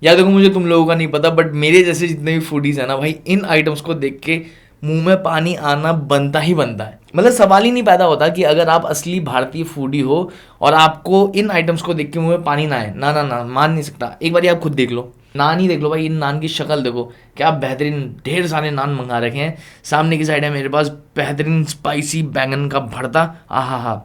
यार देखो, मुझे तुम लोगों का नहीं पता बट मेरे जैसे जितने भी फूडीज है ना भाई, इन आइटम्स को देख के मुंह में पानी आना बनता ही बनता है। मतलब सवाल ही नहीं पैदा होता कि अगर आप असली भारतीय फूडी हो और आपको इन आइटम्स को देख के मुंह में पानी ना आए, ना ना ना, मान नहीं सकता। एक बार आप खुद देख लो, नान ही देख लो भाई, इन नान की शक्ल देखो, क्या बेहतरीन ढेर सारे नान मंगा रखे हैं। सामने की साइड है मेरे पास बेहतरीन स्पाइसी बैंगन का भरता, आहा हा,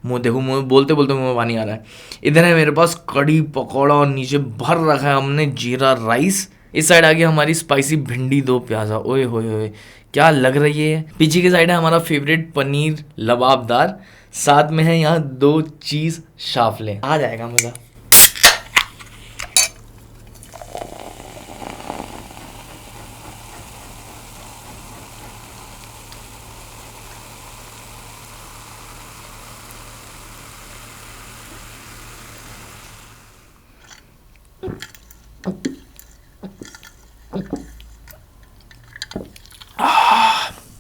मुंह देखो, मुंह बोलते बोलते मुंह में पानी आ रहा है। इधर है मेरे पास कड़ी पकौड़ा और नीचे भर रखा है हमने जीरा राइस। इस साइड आ गई हमारी स्पाइसी भिंडी दो प्याजा, ओए होए होए क्या लग रही है। पीछे की साइड है हमारा फेवरेट पनीर लबाबदार, साथ में है यहाँ दो चीज शाफले, आ जाएगा मजा।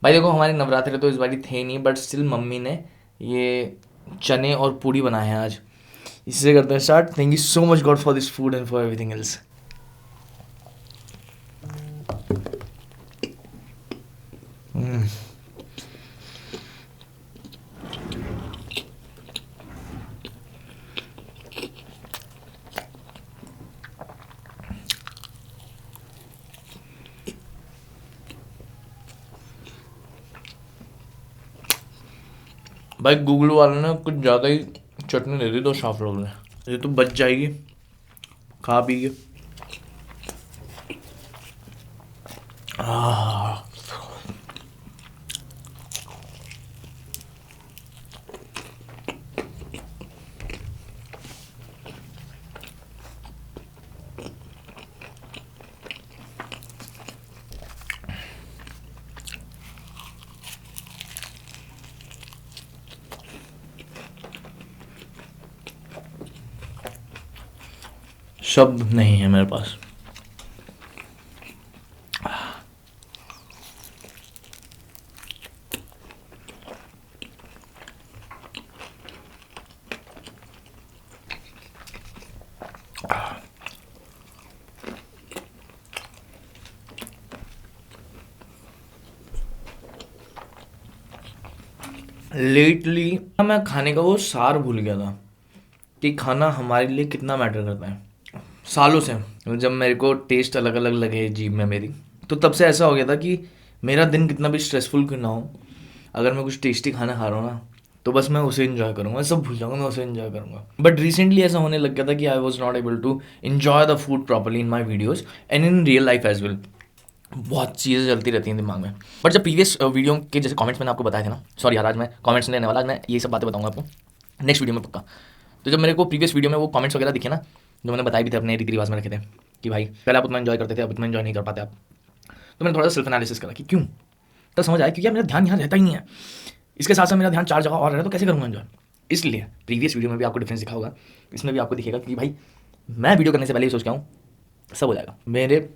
भाई देखो, हमारे नवरात्रे तो इस बारी थे नहीं बट स्टिल मम्मी ने ये चने और पूड़ी बनाए हैं आज। इससे करते हैं start. Thank you so much God for this food and for everything else. भाई गूगल वालों ने कुछ ज़्यादा ही चटनी दे दी दो साफ लोग ने, ये तो बच जाएगी खा पी के। आह, शब्द नहीं है मेरे पास। लेटली मैं खाने का वो सार भूल गया था कि खाना हमारे लिए कितना मैटर करता है। सालों से जब मेरे को टेस्ट अलग अलग लगे जीभ में मेरी, तो तब से ऐसा हो गया था कि मेरा दिन कितना भी स्ट्रेसफुल क्यों ना हो, अगर मैं कुछ टेस्टी खाना खा रहा हूँ ना, तो बस मैं उसे इन्जॉय करूँगा, मैं सब भूल जाऊँगा, मैं उसे इन्जॉय करूँगा। बट रिसेंटली ऐसा होने लग गया था कि I was not able to enjoy the food properly in my videos and in real life as well. बहुत चीज़ें चलती रहती हैं दिमाग में। बट जब प्रीवियस वीडियो के जैसे कमेंट्स मैंने आपको बताया थे ना, सॉरी यार आज मैं कमेंट्स नहीं लेने वाला, आज मैं ये सब बातें बताऊंगा आपको नेक्स्ट वीडियो में पक्का। तो जब मेरे को प्रीवियस वीडियो में वो कमेंट्स वगैरह दिखे ना, जो मैंने बताए भी थे अपने रीति रिवाज में रखे थे कि भाई पहले आप उतना इन्जॉय करते थे, अब उतना इन्जॉय नहीं कर पाते आप, तो मैंने थोड़ा सा सेल्फ एनालिसिस करा कि क्यों। तब समझ आया क्योंकि यार मेरा ध्यान यहाँ रहता ही नहीं है, इसके साथ साथ मेरा ध्यान चार जगह और रह रहा है, तो कैसे करूँगा इन्जॉय। इसलिए प्रीवियस वीडियो में भी आपको डिफरेंस दिखा होगा, इसमें भी आपको दिखेगा कि भाई मैं वीडियो करने से पहले ही सोच के आऊँ सब हो जाएगा मेरे,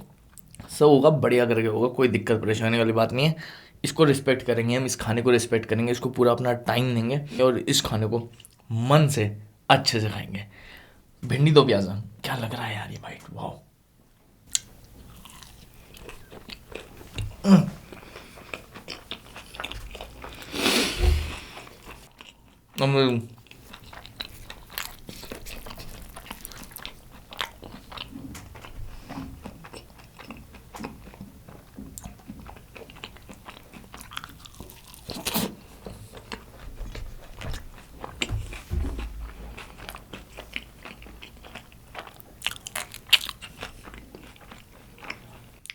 सब होगा बढ़िया करके होगा, कोई दिक्कत परेशानी वाली बात नहीं है। इसको रिस्पेक्ट करेंगे हम, इस खाने को रिस्पेक्ट करेंगे, इसको पूरा अपना टाइम देंगे और इस खाने को मन से अच्छे से खाएंगे। भिंडी दो प्याजा, क्या लग रहा है यार ये भाई, वाह।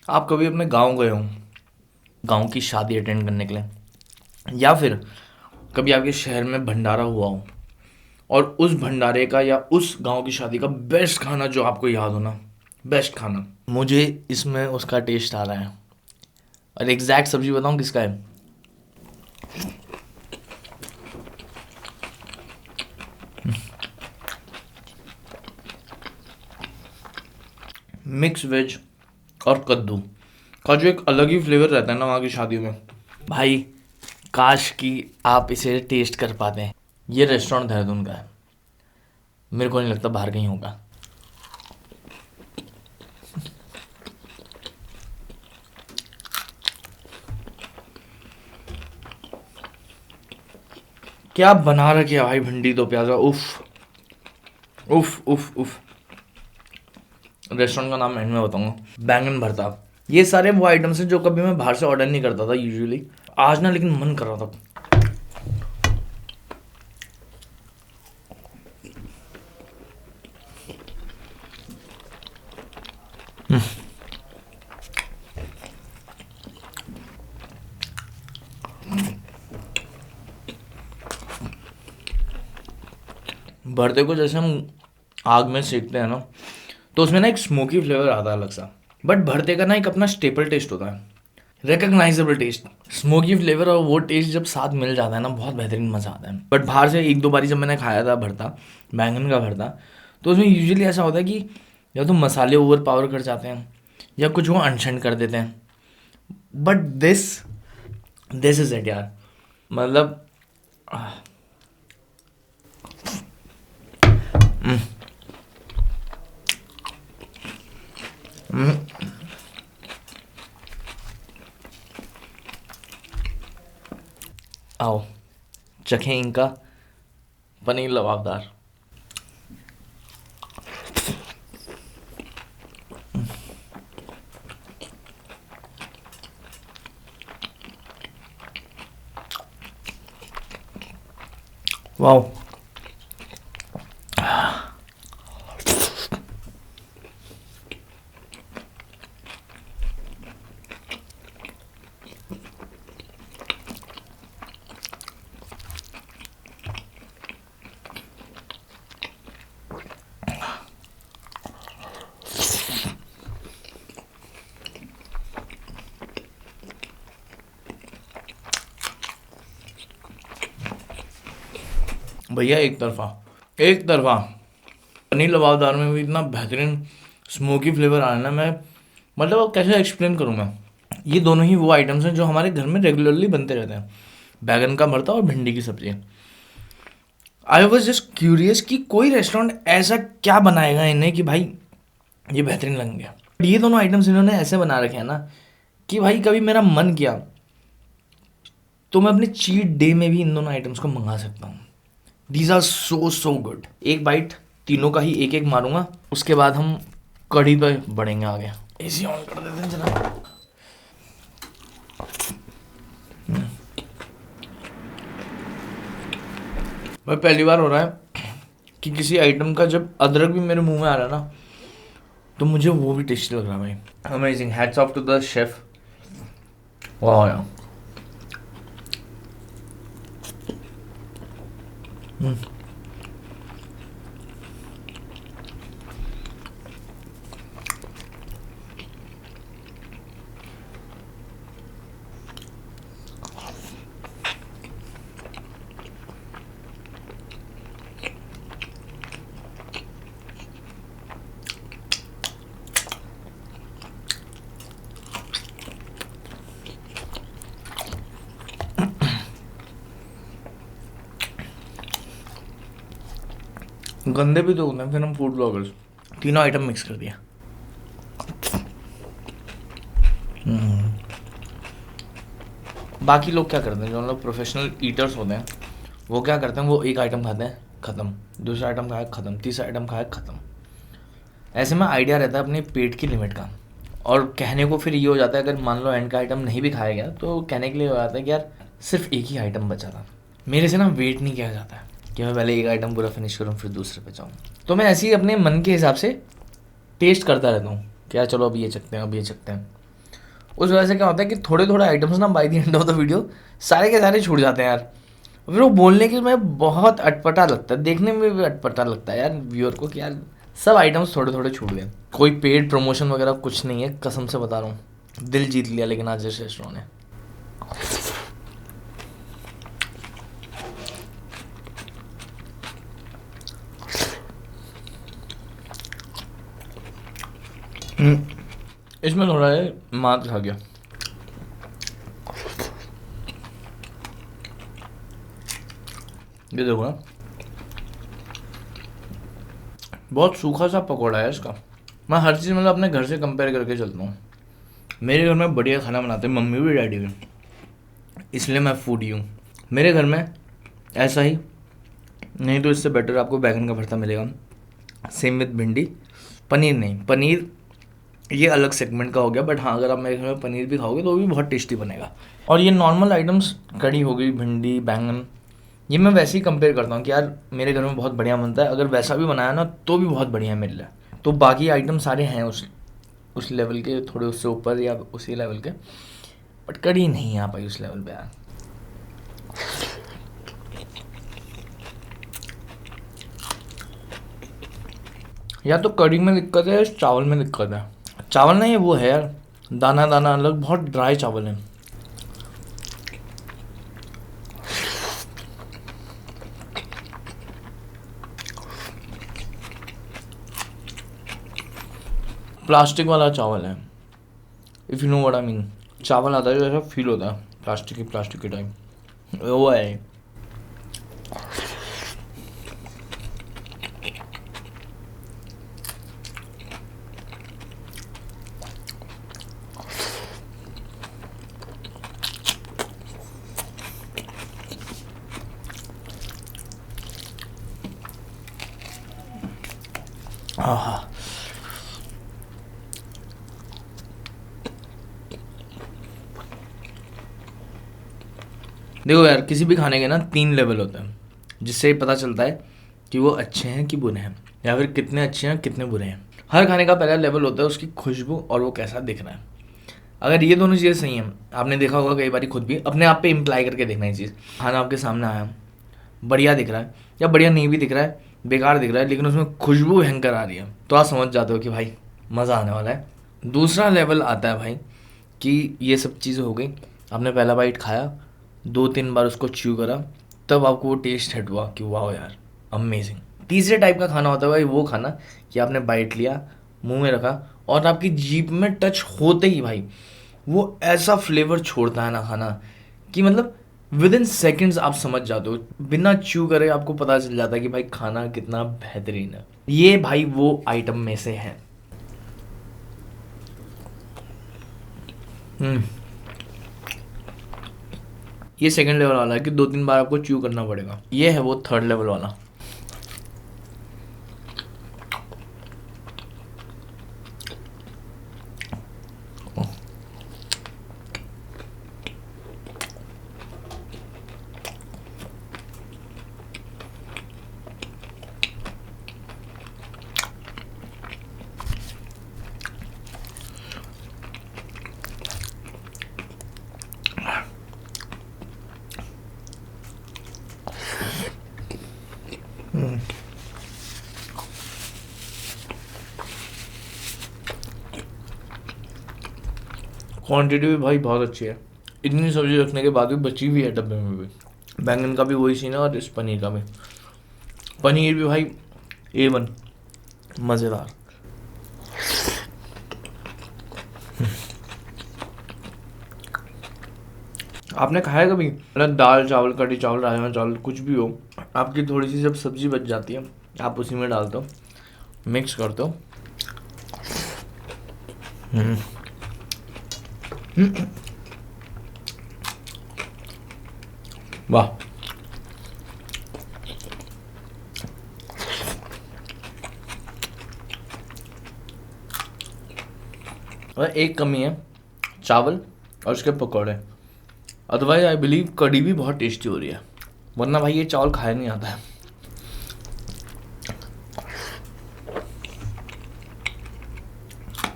आप कभी अपने गांव गए हो, गांव की शादी अटेंड करने के लिए, या फिर कभी आपके शहर में भंडारा हुआ हो और उस भंडारे का या उस गांव की शादी का बेस्ट खाना जो आपको याद हो ना, बेस्ट खाना, मुझे इसमें उसका टेस्ट आ रहा है। और एग्जैक्ट सब्जी बताऊं किसका है, मिक्स वेज और कद्दू का जो एक अलग ही फ्लेवर रहता है ना वहाँ की शादियों में, भाई काश कि आप इसे टेस्ट कर पाते हैं। ये रेस्टोरेंट देहरादून का है, मेरे को नहीं लगता बाहर कहीं होगा। क्या बना रखे है भाई, भिंडी तो प्याजा, उफ उफ उफ उफ। रेस्टोरेंट का नाम एंड में बताऊंगा। बैंगन भरता, ये सारे वो आइटम्स हैं जो कभी मैं बाहर से ऑर्डर नहीं करता था यूजुअली, आज ना लेकिन मन कर रहा था। भरते को जैसे हम आग में सेकते हैं ना, तो उसमें ना एक स्मोकी फ्लेवर आता है अलग सा, बट भरते का ना एक अपना स्टेपल टेस्ट होता है, रिकग्नाइजेबल टेस्ट। स्मोकी फ्लेवर और वो टेस्ट जब साथ मिल जाता है ना, बहुत बेहतरीन मज़ा आता है। बट बाहर से एक दो बारी जब मैंने खाया था भरता, बैंगन का भरता, तो उसमें यूजुअली ऐसा होता है कि या तो मसाले ओवर पावर कर जाते हैं या कुछ वो अनशन कर देते हैं, बट दिस इज इट यार, मतलब आओ चखें इनका पनीर लबाबदार। वाओ, भैया एक तरफा पनीर लबाबदार में भी इतना बेहतरीन स्मोकी फ्लेवर आया ना, मैं मतलब अब कैसे एक्सप्लेन करूँ मैं। ये दोनों ही वो आइटम्स हैं जो हमारे घर में रेगुलरली बनते रहते हैं, बैगन का भरता और भिंडी की सब्जी। आई वॉज जस्ट क्यूरियस कि कोई रेस्टोरेंट ऐसा क्या बनाएगा इन्हें कि भाई ये बेहतरीन लगेंगे। ये दोनों आइटम्स इन्होंने ऐसे बना रखे हैं ना कि भाई कभी मेरा मन किया तो मैं अपने चीट डे में भी इन दोनों आइटम्स को मंगा सकता हूँ। These are so good. एक बाइट तीनों का ही एक एक मारूंगा, उसके बाद हम कढ़ी पे बढ़ेंगे आगे। एसी ऑन कर देते हैं जरा। भाई पहली बार हो रहा है कि किसी आइटम का जब अदरक भी मेरे मुंह में आ रहा है ना, तो मुझे वो भी टेस्टी लग रहा है भाई। Amazing, hats off to the chef. वाह यार। गंदे भी तो होते हैं फिर हम फूड ब्लॉगर्स। तीनों आइटम मिक्स कर दिया। बाकी लोग क्या करते हैं, जो लोग प्रोफेशनल ईटर्स होते हैं, वो क्या करते हैं, वो एक आइटम खाते हैं ख़त्म, दूसरा आइटम खाया ख़त्म, तीसरा आइटम खाया ख़त्म। ऐसे में आइडिया रहता है अपने पेट की लिमिट का, और कहने को फिर ये हो जाता है अगर मान लो एंड का आइटम नहीं भी खाया गया तो कहने के लिए हो जाता है कि यार सिर्फ एक ही आइटम बचा था। मेरे से ना वेट नहीं किया जाता है कि मैं पहले एक आइटम पूरा फिनिश करूँ फिर दूसरे पे जाऊँ। तो मैं ऐसे ही अपने मन के हिसाब से टेस्ट करता रहता हूँ कि यार चलो अब ये चखते हैं, अब ये चखते हैं। उस वजह से क्या होता है कि थोड़े थोड़े आइटम्स ना by the end of the video सारे के सारे छूट जाते हैं यार। फिर वो बोलने के में बहुत अटपटा लगता है, देखने में भी अटपटा लगता है यार व्यूअर को कि यार सब आइटम्स थोड़े थोड़े छूट गए। कोई पेड प्रमोशन वगैरह कुछ नहीं है, कसम से बता रहा हूँ। दिल जीत लिया लेकिन आज इस रेस्टोरेंट ने। इसमें थोड़ा है मात खा गया। ये देखो ना, बहुत सूखा सा पकौड़ा है इसका। मैं हर चीज़ मतलब अपने घर से कंपेयर करके चलता हूँ। मेरे घर में बढ़िया खाना बनाते हैं मम्मी भी डैडी भी, इसलिए मैं फूडी हूँ। मेरे घर में ऐसा ही, नहीं तो इससे बेटर आपको बैगन का भरता मिलेगा। सेम विद भिंडी। पनीर नहीं, पनीर ये अलग सेगमेंट का हो गया, बट हाँ अगर आप मेरे घर में पनीर भी खाओगे तो वो भी बहुत टेस्टी बनेगा। और ये नॉर्मल आइटम्स, कड़ी हो गई, भिंडी, बैंगन, ये मैं वैसे ही कंपेयर करता हूँ कि यार मेरे घर में बहुत बढ़िया बनता है, अगर वैसा भी बनाया ना तो भी बहुत बढ़िया है मेरे लिए। तो बाकी आइटम सारे हैं उस लेवल के, थोड़े उससे ऊपर या उसी लेवल के, बट कड़ी नहीं आ पाई उस लेवल पे यार। या तो कड़ी में दिक्कत है या चावल में दिक्कत है। चावल नहीं है वो है यार, दाना दाना अलग, बहुत ड्राई चावल है। प्लास्टिक वाला चावल है, if you know what I mean. चावल आता है जो ऐसा फील होता है प्लास्टिक के टाइम, वो है। हाँ, देखो यार किसी भी खाने के ना 3 लेवल होते हैं, जिससे पता चलता है कि वो अच्छे हैं कि बुरे हैं, या फिर कितने अच्छे हैं कितने बुरे हैं। हर खाने का पहला लेवल होता है उसकी खुशबू और वो कैसा दिख रहा है। अगर ये दोनों चीज़ें सही हैं, आपने देखा होगा कई बार खुद भी अपने आप पे इम्प्लाई करके देखना ये चीज़। खाना आपके सामने आया, बढ़िया दिख रहा है या बढ़िया नहीं भी दिख रहा है, बेकार दिख रहा है, लेकिन उसमें खुशबू भयंकर आ रही है, तो आप समझ जाते हो कि भाई मज़ा आने वाला है। दूसरा लेवल आता है भाई कि ये सब चीज़ें हो गई, आपने पहला बाइट खाया, 2-3 बार उसको च्यू करा, तब आपको वो टेस्ट हिट हुआ कि वाह यार अमेजिंग। तीसरे टाइप का खाना होता है भाई वो खाना कि आपने बाइट लिया, मुंह में रखा, और आपकी जीभ में टच होते ही भाई वो ऐसा फ्लेवर छोड़ता है ना खाना कि मतलब विद इन सेकेंड्स आप समझ जाते हो, बिना च्यू करे आपको पता चल जाता है कि भाई खाना कितना बेहतरीन है। ये भाई वो आइटम में से है। ये सेकंड लेवल वाला है कि 2-3 बार आपको च्यू करना पड़ेगा। ये है वो थर्ड लेवल वाला। क्वांटिटी भी भाई बहुत अच्छी है, इतनी सब्जी रखने के बाद भी बची भी है डब्बे में भी। बैंगन का भी वही सीन है और इस पनीर का भी। पनीर भी भाई A1, मज़ेदार। आपने खाया कभी मतलब दाल चावल, कढ़ी चावल, राजमा चावल, कुछ भी हो, आपकी थोड़ी सी जब सब्जी बच जाती है आप उसी में डालते हो, मिक्स करते हो। वाह। और एक कमी है, चावल और उसके पकौड़े। अदरवाइज आई बिलीव कढ़ी भी बहुत टेस्टी हो रही है, वरना भाई ये चावल खाया नहीं आता है।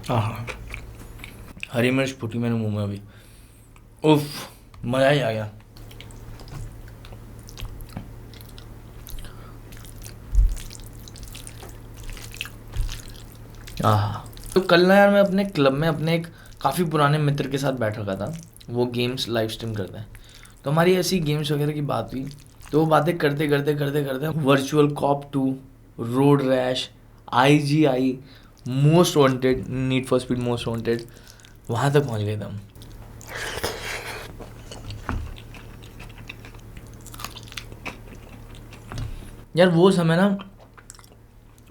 हाँ, हरी मिर्च फूटी मेरे मुंह में अभी, उफ, मज़ा ही आ गया। हाँ, तो कल ना यार मैं अपने क्लब में अपने एक काफ़ी पुराने मित्र के साथ बैठ रखा था, वो गेम्स लाइव स्ट्रीम करते हैं, तो हमारी ऐसी गेम्स वगैरह की बात हुई, तो वो बातें करते करते करते करते virtual cop 2, road rash, IGI, most wanted, need for speed most wanted, वहाँ तक पहुँच गए थे हम। यार वो समय ना,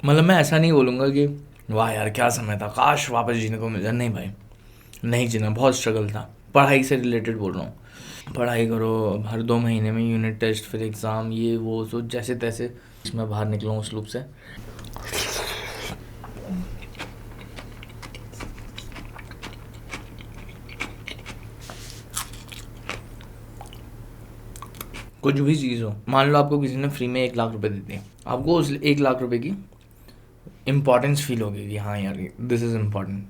मतलब मैं ऐसा नहीं बोलूँगा कि वाह यार क्या समय था, काश वापस जीने को मिल जाए, नहीं भाई, नहीं जीना, बहुत स्ट्रगल था, पढ़ाई से रिलेटेड बोल रहा हूँ। पढ़ाई करो, हर 2 महीने में यूनिट टेस्ट, फिर एग्ज़ाम, ये वो, सो जैसे तैसे मैं बाहर निकला हूँ उस लूप से। कुछ भी चीज़ हो, मान लो आपको किसी ने फ्री में 1 लाख रुपए दे दिए, आपको उस 1 लाख रुपए की इम्पोर्टेंस फील होगी कि हाँ यार दिस इज़ इम्पोर्टेंट,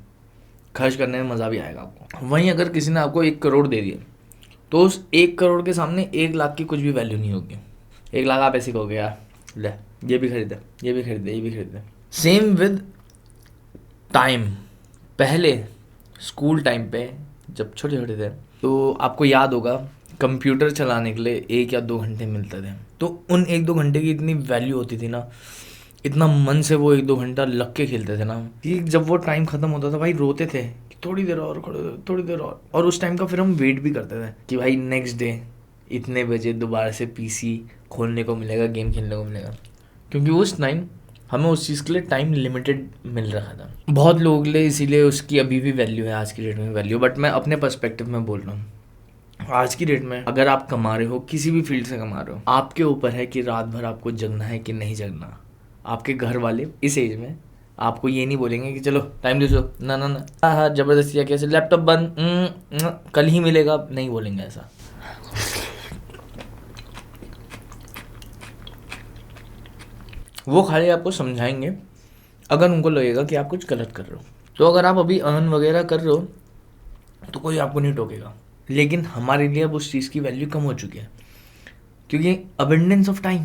खर्च करने में मज़ा भी आएगा आपको। वहीं अगर किसी ने आपको 1 करोड़ दे दिए तो उस 1 करोड़ के सामने 1 लाख की कुछ भी वैल्यू नहीं होगी। 1 लाख आप ऐसे कहोगे यार ले ये भी खरीदे, ये भी खरीदे, ये भी खरीदे। Same with time. पहले स्कूल टाइम पे जब छोटे छोटे थे तो आपको याद होगा कंप्यूटर चलाने के लिए 1 या 2 घंटे मिलते थे, तो उन 1-2 घंटे की इतनी वैल्यू होती थी ना, इतना मन से वो 1-2 घंटा लग के खेलते थे ना कि जब वो टाइम ख़त्म होता था भाई रोते थे कि थोड़ी देर और, थोड़ी देर और उस टाइम का फिर हम वेट भी करते थे कि भाई नेक्स्ट डे इतने बजे दोबारा से पीसी खोलने को मिलेगा, गेम खेलने को मिलेगा, क्योंकि उस टाइम हमें उस चीज़ के लिए टाइम लिमिटेड मिल रहा था बहुत लोगों के लिए, इसीलिए उसकी अभी भी वैल्यू है, आज की डेट में वैल्यू। बट मैं अपने पर्सपेक्टिव में बोल रहा हूँ, आज की डेट में अगर आप कमा रहे हो, किसी भी फील्ड से कमा रहे हो, आपके ऊपर है कि रात भर आपको जगना है कि नहीं जगना। आपके घर वाले इस एज में आपको ये नहीं बोलेंगे कि चलो टाइम दे सो, ना ना ना, हाँ हाँ जबरदस्ती या कैसे लैपटॉप बंद, कल ही मिलेगा, नहीं बोलेंगे ऐसा। वो खाली आपको समझाएंगे अगर उनको लगेगा कि आप कुछ गलत कर रहे हो। तो अगर आप अभी अर्न वगैरह कर रहे हो तो कोई आपको नहीं टोकेगा, लेकिन हमारे लिए अब उस चीज़ की वैल्यू कम हो चुकी है क्योंकि अबंडेंस ऑफ टाइम।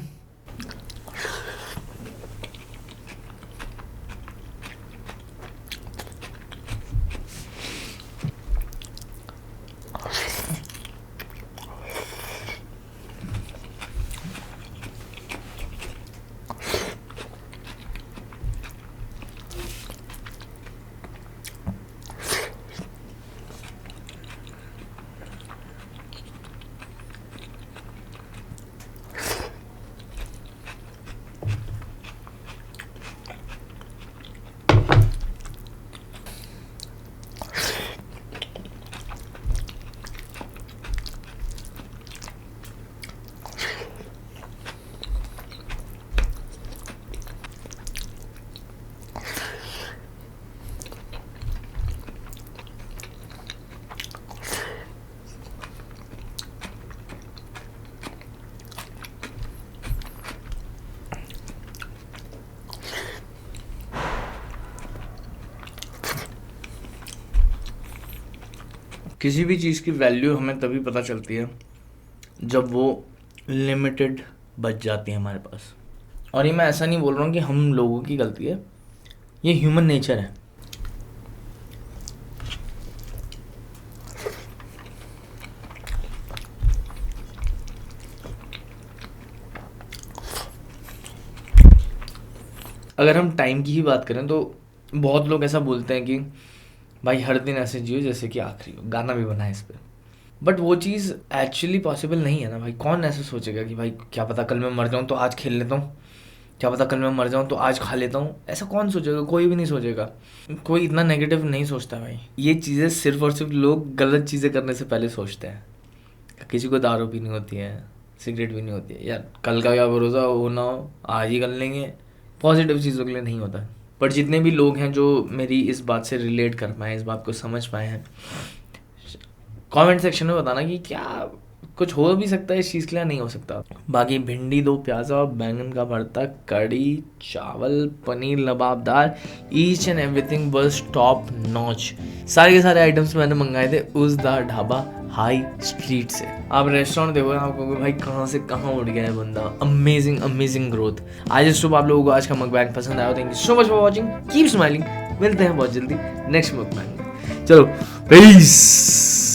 किसी भी चीज़ की वैल्यू हमें तभी पता चलती है जब वो लिमिटेड बच जाती है हमारे पास। और ये मैं ऐसा नहीं बोल रहा हूँ कि हम लोगों की गलती है, ये ह्यूमन नेचर है। अगर हम टाइम की ही बात करें तो बहुत लोग ऐसा बोलते हैं कि भाई हर दिन ऐसे जियो जैसे कि आखिरी हो, गाना भी बना है इस पर। बट वो चीज़ एक्चुअली पॉसिबल नहीं है ना भाई। कौन ऐसे सोचेगा कि भाई क्या पता कल मैं मर जाऊँ तो आज खेल लेता हूँ, क्या पता कल मैं मर जाऊँ तो आज खा लेता हूँ। ऐसा कौन सोचेगा? कोई भी नहीं सोचेगा। कोई इतना नेगेटिव नहीं सोचता भाई। ये चीज़ें सिर्फ और सिर्फ लोग गलत चीज़ें करने से पहले सोचते हैं। किसी को दारू पीनी होती है, सिगरेट पीनी होती है, यार कल का क्या भरोसा हो ना हो, आज ही कर लेंगे। पॉजिटिव चीज़ों के लिए नहीं होता। पर जितने भी लोग हैं जो मेरी इस बात से रिलेट कर पाए, इस बात को समझ पाए हैं, कमेंट सेक्शन में बताना कि क्या कुछ हो भी सकता है इस चीज़ के लिए, नहीं हो सकता। बाकी भिंडी 2 प्याज़ा, बैंगन का भरता, कड़ी, चावल, paneer lababdar, each and everything was top notch. सारे के सारे आइटम्स मैंने मंगाए थे उस दा ढाबा हाई स्ट्रीट से। आप रेस्टोरेंट देखो, आपको भाई कहाँ से कहाँ उठ गया है बंदा। Amazing amazing growth. I just hope आप लोगों को आज का मकबैंग पसंद आया। Thank you so much for watching, keep smiling. मिलते हैं बहुत जल्दी नेक्स्ट मकबैंग में। चलो पीस।